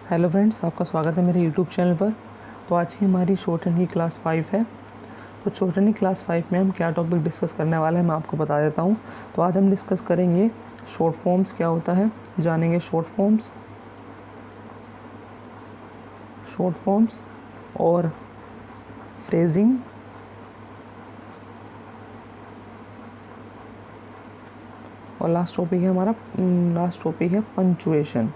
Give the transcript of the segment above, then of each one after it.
Hello friends, आपका स्वागत है मेरे यूट्यूब चैनल पर। तो आज की हमारी शॉर्ट एंड की क्लास 5 है। तो शॉर्ट एंड की क्लास 5 में हम क्या टॉपिक डिस्कस करने वाले हैं मैं आपको बता देता हूं। तो आज हम डिस्कस करेंगे शॉर्ट फॉर्म्स क्या होता है, जानेंगे शॉर्ट फॉर्म्स और फ्रेजिंग और लास्ट टॉपिक है पंचुएशन।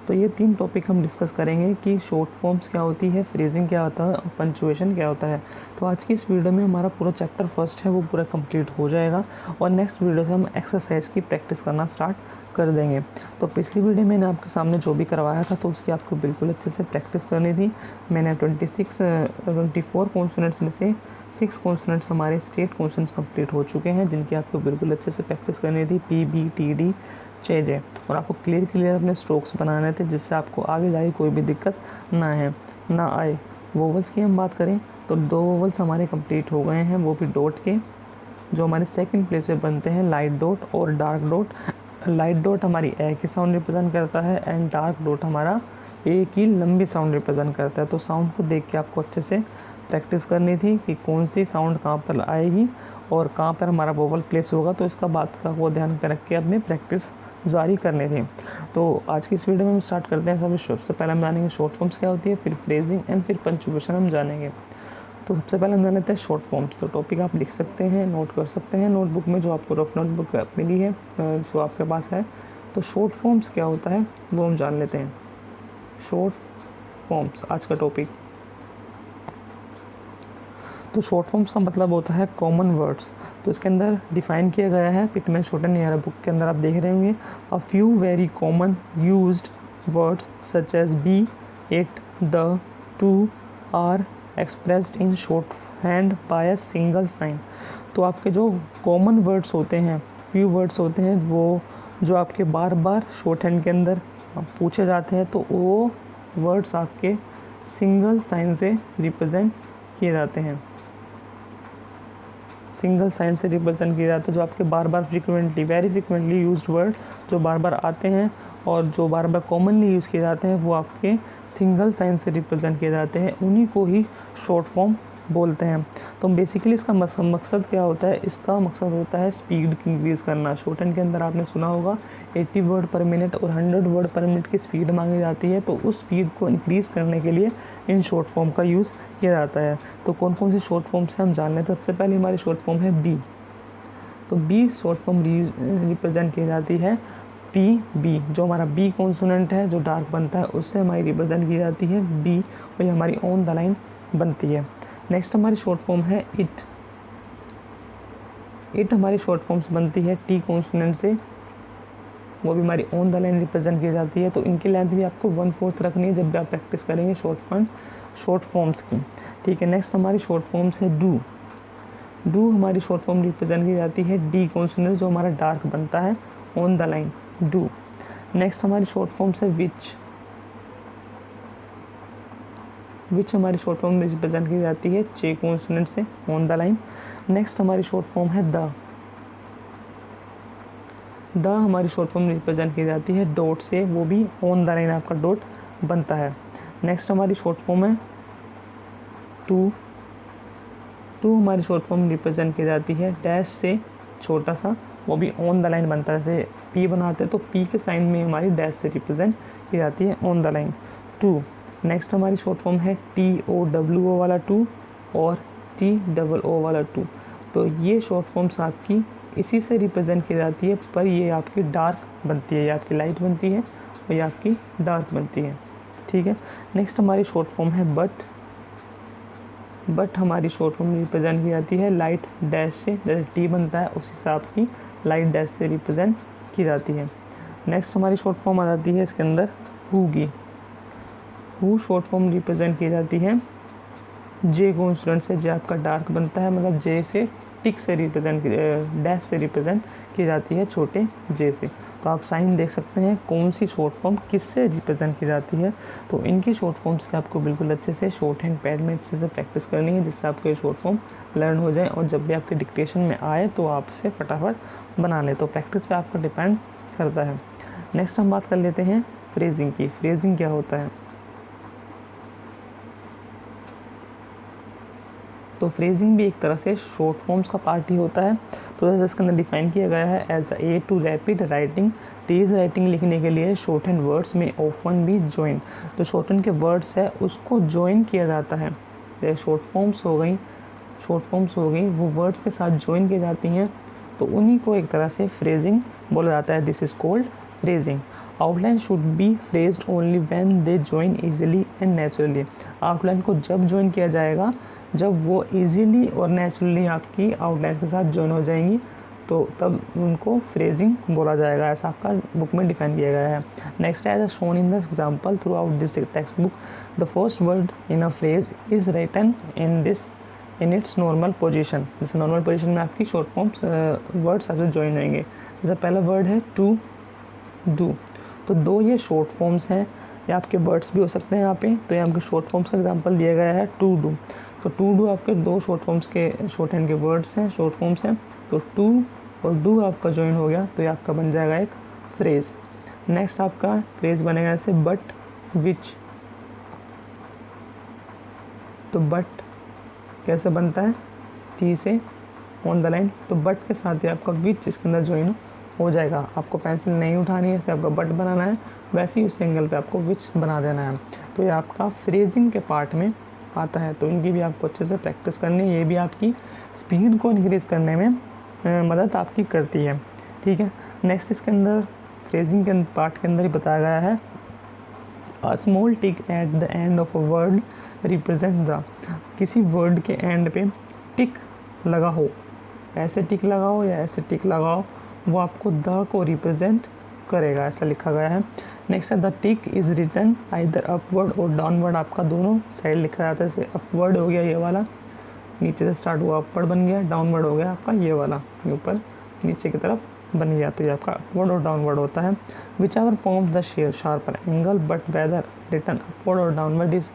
तो ये 3 टॉपिक हम डिस्कस करेंगे कि शॉर्ट फॉर्म्स क्या होती है, फ्रेजिंग क्या होता है और पंचुएशन क्या होता है। तो आज की इस वीडियो में हमारा पूरा चैप्टर फर्स्ट है वो पूरा कंप्लीट हो जाएगा और नेक्स्ट वीडियो से हम एक्सरसाइज की प्रैक्टिस करना स्टार्ट कर देंगे। तो पिछली वीडियो मैंने आपके सामने जो भी करवाया था तो उसकी आपको बिल्कुल अच्छे से प्रैक्टिस करनी थी। मैंने 24 कॉन्सोनेंट्स में से 6 कॉन्सोनेंट्स हमारे स्टेट कॉन्सोनेंट्स कंप्लीट हो चुके हैं, जिनकी आपको बिल्कुल अच्छे से प्रैक्टिस करनी थी। पी, बी, टी, डी, जे और आपको क्लियर अपने स्ट्रोक्स बनाने थे, जिससे आपको आगे जाके कोई भी दिक्कत ना आए। वोवल्स की हम बात करें तो 2 वोवल्स हमारे कंप्लीट हो गए हैं, वो भी डॉट के, जो हमारे सेकंड प्लेस पे बनते हैं, लाइट डॉट और डार्क डॉट। लाइट डॉट हमारी ए की साउंड रिप्रेजेंट करता है एंड डार्क डॉट हमारा ए की लंबी साउंड रिप्रेजेंट करता है। तो साउंड को देख के आपको अच्छे से प्रैक्टिस करनी थी कि कौन सी साउंड कहाँ पर आएगी और कहाँ पर हमारा वोवल प्लेस होगा। तो इसका बात का वो ध्यान में रख के अपनी प्रैक्टिस जारी करने थे। तो आज की इस वीडियो में हम स्टार्ट करते हैं। सबसे पहले हम जानेंगे शॉर्ट फॉर्म्स क्या होती है, फिर फ्रेजिंग एंड फिर पंचुएशन हम जानेंगे। तो सबसे पहले हम जान लेते हैं शॉर्ट फॉर्म्स। तो टॉपिक आप लिख सकते हैं, नोट कर सकते हैं नोटबुक में, जो आपको रफ नोटबुक मिली है जो आपके पास है। तो शॉर्ट फॉर्म्स क्या होता है वो हम जान लेते हैं। शॉर्ट फॉर्म्स आज का टॉपिक। तो शॉर्ट फॉर्म्स का मतलब होता है कॉमन वर्ड्स। तो इसके अंदर डिफाइन किया गया है पिटमैन शॉर्टन एयर बुक के अंदर, आप देख रहे होंगे। A few very common used words such as be, it, the, to are expressed in short hand by a single sign. तो आपके जो कॉमन वर्ड्स होते हैं, फ्यू वर्ड्स होते हैं, वो जो आपके बार बार शॉर्ट हैंड के अंदर पूछे जाते हैं, तो वो वर्ड्स आपके सिंगल साइन से रिप्रेजेंट किए जाते हैं। सिंगल साइन से रिप्रेजेंट किया जाता है। जो आपके बार बार वेरी फ्रिक्वेंटली यूज्ड वर्ड जो बार बार आते हैं और जो बार बार कॉमनली यूज़ किए जाते हैं, वो आपके सिंगल साइन से रिप्रेजेंट किए जाते हैं। उन्हीं को ही शॉर्ट फॉर्म बोलते हैं। तो बेसिकली इसका मकसद क्या होता है? इसका मकसद होता है स्पीड इंक्रीज़ करना। शॉर्ट हैंड के अंदर आपने सुना होगा 80 वर्ड पर मिनट और 100 वर्ड पर मिनट की स्पीड मांगी जाती है। तो उस स्पीड को इंक्रीज़ करने के लिए इन शॉर्ट फॉर्म का यूज़ किया जाता है। तो कौन कौन सी शॉर्ट फॉर्म्स हैं हम जान लेते हैं। सबसे पहले हमारी शॉर्ट फॉर्म है बी। तो बी शॉर्ट फॉर्म रिप्रेजेंट की जाती है पी बी। जो हमारा बी कॉन्सोनेंट है जो डार्क बनता है, उससे हमारी रिप्रेजेंट की जाती है बी और ये हमारी ऑन द लाइन बनती है। नेक्स्ट हमारी शॉर्ट फॉर्म है इट। इट हमारी शॉर्ट फॉर्म्स बनती है टी कॉन्सोनेंट से, वो भी हमारी ऑन द लाइन रिप्रेजेंट की जाती है। तो इनकी लेंथ भी आपको 1/4 रखनी है जब भी आप प्रैक्टिस करेंगे शॉर्ट फॉर्म्स की। ठीक है। नेक्स्ट हमारी शॉर्ट फॉर्म्स है डू। डू हमारी शॉर्ट फॉर्म रिप्रेजेंट की जाती है डी कॉन्सोनेंट, जो हमारा डार्क बनता है on the line do. Next हमारी शॉर्ट फॉर्म्स है विच। विच हमारी शॉर्ट फॉर्म रिप्रेजेंट की जाती है जे कॉन्सोनेंट से ऑन द लाइन। नेक्स्ट हमारी शॉर्ट फॉर्म है द। द हमारी शॉर्ट फॉर्म रिप्रेजेंट की जाती है डॉट से, वो भी ऑन द लाइन आपका डॉट बनता है। नेक्स्ट हमारी शॉर्ट फॉर्म है टू। टू हमारी शॉर्ट फॉर्म रिप्रेजेंट की जाती है डैश से छोटा सा, वो भी ऑन द लाइन बनता है। जैसे पी बनाते हैं तो पी के साइन में हमारी डैश से रिप्रेजेंट की जाती है on the line two. Next हमारी शॉर्ट फॉर्म है TOWO वाला टू और TOO वाला टू। तो ये शॉर्ट फॉर्म्स आपकी इसी से रिप्रेजेंट की जाती है, पर ये आपकी डार्क बनती है, ये आपकी लाइट बनती है और ये आपकी डार्क बनती है। ठीक है। नेक्स्ट हमारी शॉर्ट फॉर्म है बट। बट हमारी शॉर्ट फॉर्म रिप्रेजेंट की जाती है लाइट डैश से, जैसे टी बनता है उसी से आपकी लाइट डैश से रिप्रेजेंट की जाती है। नेक्स्ट हमारी शॉर्ट फॉर्म आ जाती है इसके अंदर हु की। हु शॉर्ट फॉर्म रिप्रेजेंट की जाती है जे कॉन्सोनेंट से, जे आपका डार्क बनता है, मतलब जे से टिक से रिप्रेजेंट डैश से रिप्रेजेंट की जाती है छोटे जे से। तो आप साइन देख सकते हैं कौन सी शॉर्ट फॉर्म किससे रिप्रेजेंट की जाती है। तो इनकी शॉर्ट फॉर्म्स की आपको बिल्कुल अच्छे से शॉर्ट हैंड पैड में अच्छे से प्रैक्टिस करनी है, जिससे आपको ये शॉर्ट फॉर्म लर्न हो जाए और जब भी आपके डिक्टेशन में आए तो आप इसे फटाफट बना लें। तो प्रैक्टिस पे आपका डिपेंड करता है। नेक्स्ट हम बात कर लेते हैं फ्रेजिंग की। फ्रेजिंग क्या होता है? तो फ्रेजिंग भी एक तरह से शॉर्ट फॉर्म्स का पार्ट ही होता है। तो जैसे इसके अंदर डिफाइन किया गया है as a to rapid writing, तेज़ राइटिंग लिखने के लिए शॉर्ट हैंड वर्ड्स में ऑफन भी ज्वाइन। तो शॉर्ट हैंड के वर्ड्स है उसको ज्वाइन किया जाता है। जैसे शॉर्ट फॉर्म्स हो गई वो वर्ड्स के साथ ज्वाइन की जाती हैं, तो उन्हीं को एक तरह से फ्रेजिंग बोला जाता है। This is called phrasing. Outline should be phrased only when they join easily and naturally. Outline को जब ज्वाइन किया जाएगा जब वो इजीली और नेचुरली आपकी आउटलाइन के साथ ज्वाइन हो जाएंगी, तो तब उनको फ्रेजिंग बोला जाएगा। ऐसा आपका बुक में डिफाइन किया गया है। नेक्स्ट है shown in the example throughout this text book the first word in a phrase is written in its normal position. जैसे नॉर्मल पोजीशन में आपकी शॉर्ट फॉर्म्स वर्ड्स आपसे ज्वाइन होंगे। जैसे पहला वर्ड है टू डू, तो दो ये शॉर्ट फॉर्म्स हैं, या आपके वर्ड्स भी हो सकते हैं यहाँ पे। तो ये आपके शॉर्ट फॉर्म्स का एग्जांपल दिया गया है टू डू। तो टू डू आपके दो शॉर्ट फॉर्म्स के शॉर्ट हैंड के वर्ड्स हैं, शॉर्ट फॉर्म्स हैं। तो टू और डू आपका ज्वाइन हो गया तो ये आपका बन जाएगा एक फ्रेज। नेक्स्ट आपका फ्रेज बनेगा ऐसे बट विच। तो बट कैसे बनता है? टी से ऑन द लाइन, तो बट के साथ ही आपका विच इसके अंदर ज्वाइन हो जाएगा। आपको पेंसिल नहीं उठानी है, जैसे आपका बट बनाना है वैसे ही उस एंगल पे आपको विच बना देना है। तो ये आपका फ्रेजिंग के पार्ट में आता है। तो इनकी भी आपको अच्छे से प्रैक्टिस करनी है। ये भी आपकी स्पीड को इंक्रीज़ करने में मदद आपकी करती है। ठीक है। नेक्स्ट इसके अंदर फ्रेजिंग के पार्ट के अंदर ही बताया गया है a small tick at the end of a word represent the. किसी वर्ड के एंड पे टिक लगा हो, ऐसे टिक लगाओ या ऐसे टिक लगाओ, वो आपको द को रिप्रेजेंट करेगा, ऐसा लिखा गया है। नेक्स्ट है the tick is written either upward और डाउनवर्ड। आपका दोनों साइड लिखा जाता है। जैसे अपवर्ड हो गया ये वाला, नीचे से स्टार्ट हुआ अपवर्ड बन गया, डाउनवर्ड हो गया आपका ये वाला, ऊपर नीचे की तरफ बन गया। तो ये आपका अपवर्ड और डाउनवर्ड होता है। Whichever forms the share sharper angle but whether written upward और downward is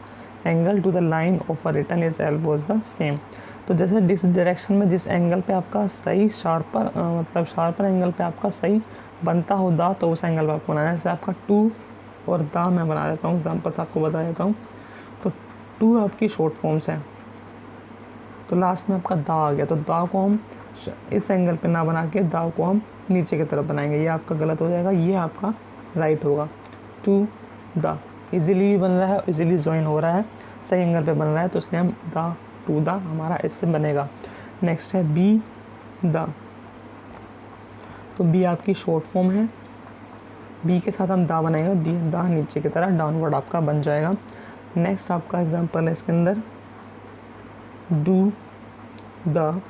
angle to the line of a written is elbows the same. तो जैसे जिस डायरेक्शन में जिस एंगल पे आपका सही शार्पर एंगल पे आपका सही बनता हो दा, तो उस एंगल पे आपको बनाना है। जैसे आपका टू और दा मैं बना देता हूँ, एग्जाम्पल्स आपको बता देता हूँ। तो टू आपकी शॉर्ट फॉर्म्स हैं, तो लास्ट में आपका दा आ गया, तो दा को हम इस एंगल पे ना बना के दा को हम नीचे की तरफ बनाएंगे। ये आपका गलत हो जाएगा, ये आपका राइट होगा। टू दा इजीली भी बन रहा है, इजीली ज्वाइन हो रहा है, सही एंगल पे बन रहा है, तो इसलिए हम दा टू दा हमारा इससे बनेगा। नेक्स्ट है बी द। तो बी आपकी शॉर्ट फॉर्म है, बी के साथ हम दा बनाएंगे, दा नीचे की तरह डाउनवर्ड आपका बन जाएगा। नेक्स्ट आपका एग्जांपल है इसके अंदर do the,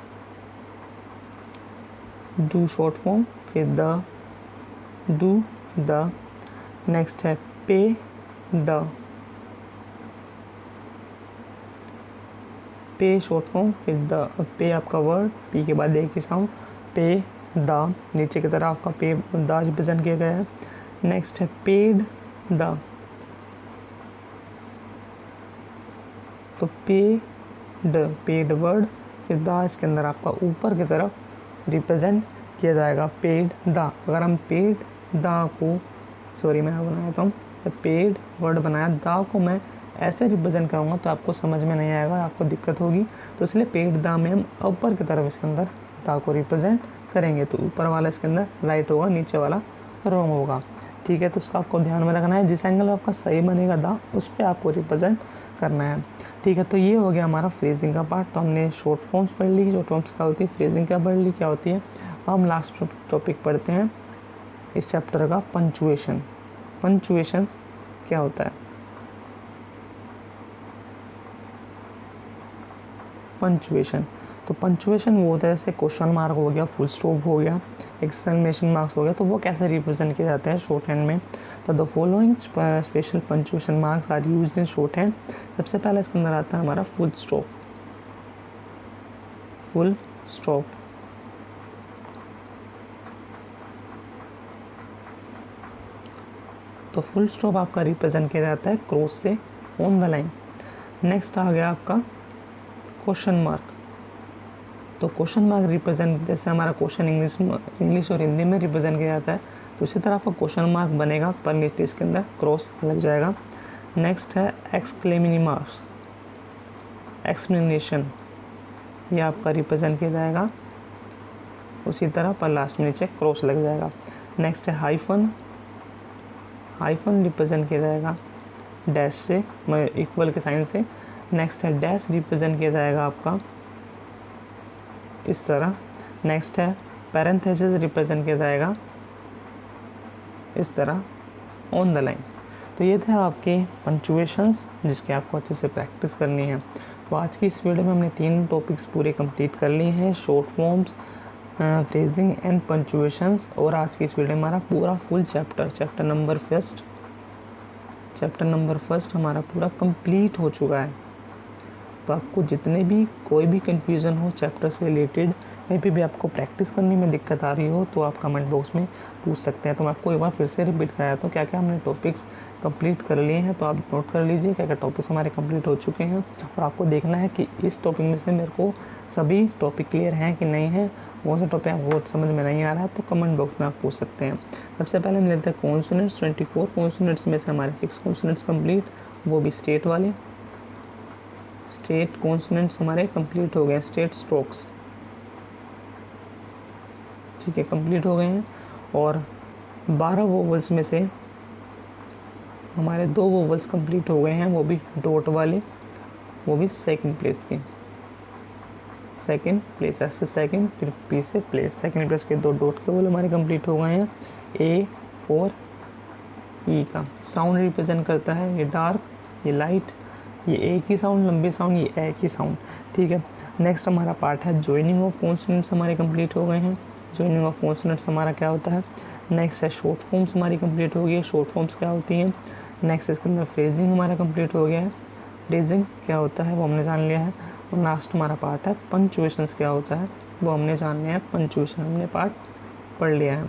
do short form, फिर द, डू द। नेक्स्ट है पे द, पे शॉर्ट फॉर्म, फिर द, पे आपका वर्ड, पी के बाद एक ही साउंड, पे द, नीचे की तरफ आपका पे द रिप्रेजेंट किया गया है। नेक्स्ट है पेड द, तो पेड वर्ड, फिर द इसके अंदर आपका ऊपर की तरफ रिप्रेजेंट किया जाएगा, पेड द। अगर हम पेड द को, सॉरी मैं बनाता हूँ, पेड वर्ड बनाया, द को मैं ऐसे रिप्रेजेंट करूँगा तो आपको समझ में नहीं आएगा, आपको दिक्कत होगी। तो इसलिए पेड द में हम ऊपर की तरफ इसके अंदर द को रिप्रेजेंट करेंगे, तो ऊपर वाला इसके अंदर राइट होगा, नीचे वाला रॉन्ग होगा। ठीक है। तो उसका आपको ध्यान में रखना है, जिस एंगल आपका सही बनेगा द उस पर आपको रिप्रेजेंट करना है। ठीक है। तो ये हो गया हमारा फ्रेजिंग का पार्ट। तो हमने शॉर्ट फॉर्म्स पढ़ ली, शॉर्ट फॉर्म्स क्या होती है, फ्रेजिंग क्या पढ़ ली, क्या होती है। हम लास्ट टॉपिक पढ़ते हैं इस चैप्टर का, पंचुएशन। पंचुएशन क्या होता है? पंचुएशन, तो पंचुएशन वो होता है जैसे क्वेश्चन मार्क हो गया, फुल स्टॉप हो गया, एक्सक्लेमेशन मार्क्स हो गया, तो वो कैसे रिप्रेजेंट किए जाते हैं शॉर्ट हैंड में। तो the following special punctuation marks are used in short hand. सबसे पहले इसके अंदर आता है हमारा फुल स्टॉप। फुल स्टॉप, तो फुल स्टॉप आपका रिप्रेजेंट किया जाता है क्रॉस से ऑन द लाइन। नेक्स्ट आ गया आपका क्वेश्चन मार्क। तो क्वेश्चन मार्क रिप्रेजेंट, जैसे हमारा क्वेश्चन इंग्लिश और हिंदी में रिप्रेजेंट किया जाता है, तो इसी तरह आपका क्वेश्चन मार्क बनेगा पर नीचे इसके अंदर क्रॉस लग जाएगा। नेक्स्ट है एक्सक्लेमेशन मार्क्स, एक्सप्लेनेशन, ये आपका रिप्रेजेंट किया जाएगा उसी तरह पर लास्ट में नीचे क्रॉस लग जाएगा। नेक्स्ट है हाइफन, हाइफन रिप्रेजेंट किया जाएगा डैश से, इक्वल के साइन से। नेक्स्ट है डैश रिप्रेजेंट किया जाएगा आपका इस तरह। नेक्स्ट है पैरेंथेसिस रिप्रेजेंट किया जाएगा इस तरह ऑन द लाइन। तो ये थे आपके पंचुएशंस जिसकी आपको अच्छे से प्रैक्टिस करनी है। तो आज की इस वीडियो में हमने 3 टॉपिक्स पूरे कंप्लीट कर लिए हैं, शॉर्ट फॉर्म्स, फ्रेजिंग एंड पंचुएशंस। और आज की इस वीडियो में हमारा पूरा फुल चैप्टर नंबर फर्स्ट हमारा पूरा कंप्लीट हो चुका है। तो आपको जितने भी कोई भी कंफ्यूजन हो चैप्टर से रिलेटेड, कहीं भी आपको प्रैक्टिस करने में दिक्कत आ रही हो तो आप कमेंट बॉक्स में पूछ सकते हैं। तो मैं आपको एक बार फिर से रिपीट कराया तो क्या क्या हमने टॉपिक्स कंप्लीट कर लिए हैं, तो आप नोट कर लीजिए क्या क्या टॉपिक्स हमारे कंप्लीट हो चुके हैं। और आपको देखना है कि इस टॉपिक में से मेरे को सभी टॉपिक क्लियर हैं कि नहीं है। कौन सा टॉपिक आपको समझ में नहीं आ रहा है तो कमेंट बॉक्स में आप पूछ सकते हैं। सबसे पहले हम लेते हैं कॉन्सोनेंट्स। 24 कॉन्सोनेंट्स में से हमारे 6 कॉन्सोनेंट्स कंप्लीट, वो भी स्टेट वाले। स्टेट कॉन्सोनेंट्स हमारे कंप्लीट हो गए, स्टेट स्ट्रोक्स, ठीक है, कंप्लीट हो गए हैं। और 12 वोवल्स में से हमारे 2 वोवल्स कंप्लीट हो गए हैं, वो भी डॉट वाले, वो भी सेकंड प्लेस के। सेकंड प्लेस, ऐसे सेकंड, फिर पी से प्लेस, सेकंड प्लेस के 2 डॉट के वोवल हमारे कंप्लीट हो गए हैं। ए और ई का साउंड रिप्रेजेंट करता है, ये डार्क, ये लाइट, ये ए की साउंड, लंबी साउंड, ये ए की साउंड, ठीक है। नेक्स्ट हमारा पार्ट है जॉइनिंग ऑफ कॉन्सोनेंट्स, हमारे कंप्लीट हो गए हैं। जॉइनिंग ऑफ कॉन्सोनेंट्स हमारा क्या होता है। नेक्स्ट है शॉर्ट फॉर्म्स, हमारी कंप्लीट हो गई है, शॉर्ट फॉर्म्स क्या होती हैं। नेक्स्ट इसके अंदर फ्रेजिंग हमारा कंप्लीट हो गया है, फ्रेजिंग क्या होता है वो हमने जान लिया है। और लास्ट हमारा पार्ट है पंचुएशंस क्या होता है वो हमने जान लिया है, पंचुएशन हमने पार्ट पढ़ लिया है।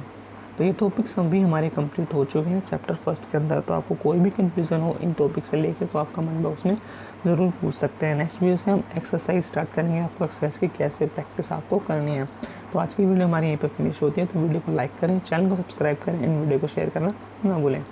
तो ये टॉपिक्स सभी हमारे कंप्लीट हो चुके हैं चैप्टर फर्स्ट के अंदर। तो आपको कोई भी कंफ्यूजन हो इन टॉपिक से लेकर तो आप कमेंट बॉक्स में ज़रूर पूछ सकते हैं। नेक्स्ट वीडियो से हम एक्सरसाइज स्टार्ट करेंगे, आपको एक्सरसाइज की कैसे प्रैक्टिस आपको करनी है। तो आज की वीडियो हमारी यहीं पे फिनिश होती है। तो वीडियो को लाइक करें, चैनल को सब्सक्राइब करें, इन वीडियो को शेयर करना ना भूलें।